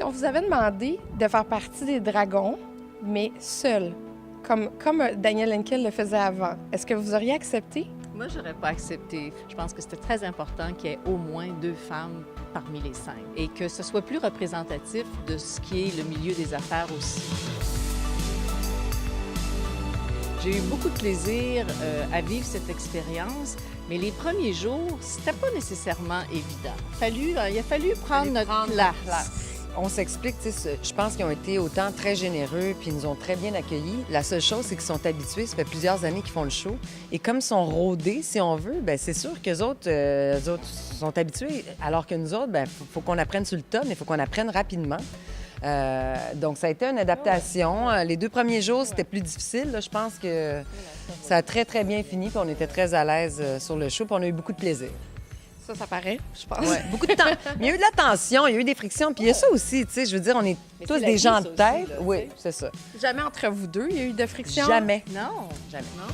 Si on vous avait demandé de faire partie des Dragons, mais seul, comme Daniel Henkel le faisait avant, est-ce que vous auriez accepté? Moi, je n'aurais pas accepté. Je pense que c'était très important qu'il y ait au moins 2 femmes parmi les 5 et que ce soit plus représentatif de ce qui est le milieu des affaires aussi. J'ai eu beaucoup de plaisir à vivre cette expérience, mais les premiers jours, c'était pas nécessairement évident. Il a fallu prendre notre place. On s'explique, je pense qu'ils ont été autant très généreux puis ils nous ont très bien accueillis. La seule chose, c'est qu'ils sont habitués, ça fait plusieurs années qu'ils font le show. Et comme ils sont rodés, si on veut, bien, c'est sûr qu'eux autres, sont habitués, alors que nous autres, bien, faut qu'on apprenne sur le tas, mais il faut qu'on apprenne rapidement. Donc, ça a été une adaptation. Les 2 premiers jours, c'était plus difficile. Là. Je pense que ça a très, très bien fini, puis on était très à l'aise sur le show, puis on a eu beaucoup de plaisir. Ça paraît, je pense. Ouais, beaucoup de temps. Il y a eu de la tension, il y a eu des frictions, puis il y a ça aussi, tu sais, je veux dire, on est tous des gens de tête. Aussi, là, oui, c'est ça. Jamais entre vous deux, il y a eu de friction? Jamais. Non. Jamais. Non.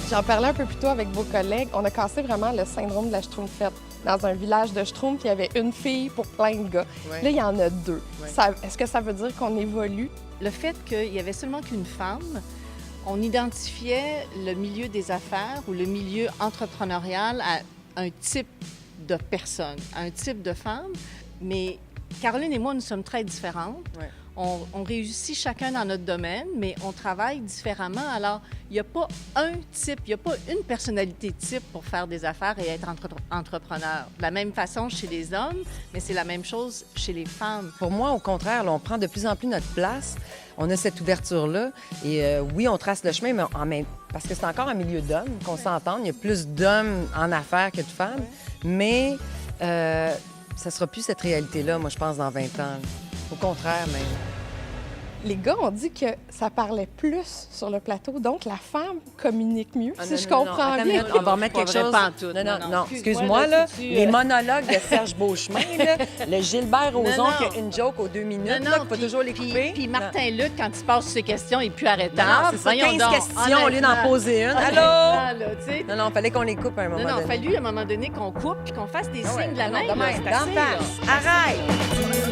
J'en parlais un peu plus tôt avec vos collègues. On a cassé vraiment le syndrome de la Schtroumpfette. Dans un village de Schtroumpf, il y avait une fille pour plein de gars. Ouais. Là, il y en a 2. Ouais. Est-ce que ça veut dire qu'on évolue? Le fait qu'il y avait seulement qu'une femme, on identifiait le milieu des affaires ou le milieu entrepreneurial à un type de personne, à un type de femme. Mais Caroline et moi, nous sommes très différentes. Ouais. On réussit chacun dans notre domaine, mais on travaille différemment. Alors, il n'y a pas un type, il n'y a pas une personnalité type pour faire des affaires et être entrepreneur. De la même façon chez les hommes, mais c'est la même chose chez les femmes. Pour moi, au contraire, là, on prend de plus en plus notre place. On a cette ouverture-là. Et oui, on trace le chemin, mais parce que c'est encore un milieu d'hommes, qu'on s'entende. Il y a plus d'hommes en affaires que de femmes. Mais ça ne sera plus cette réalité-là, moi, je pense, dans 20 ans. Au contraire, même. Les gars ont dit que ça parlait plus sur le plateau, donc la femme communique mieux, si je comprends Attends une bien. minute, on va remettre quelque chose. Pantoute. Non. Excuse-moi, là. Les monologues de Serge Beauchemin, là, le Gilbert Rozon qui a une joke aux 2 minutes, là, qu'il faut toujours les couper. Puis Martin Luc, quand il passe sur ses questions, il est plus arrêtable. Non, c'est ça, 15 questions au lieu d'en poser une. Allô? Non, il fallait qu'on les coupe à un moment donné. Il a fallu à un moment donné qu'on coupe puis qu'on fasse des signes de la main. De même, là, c'est d'en assez, là. face. Arrête!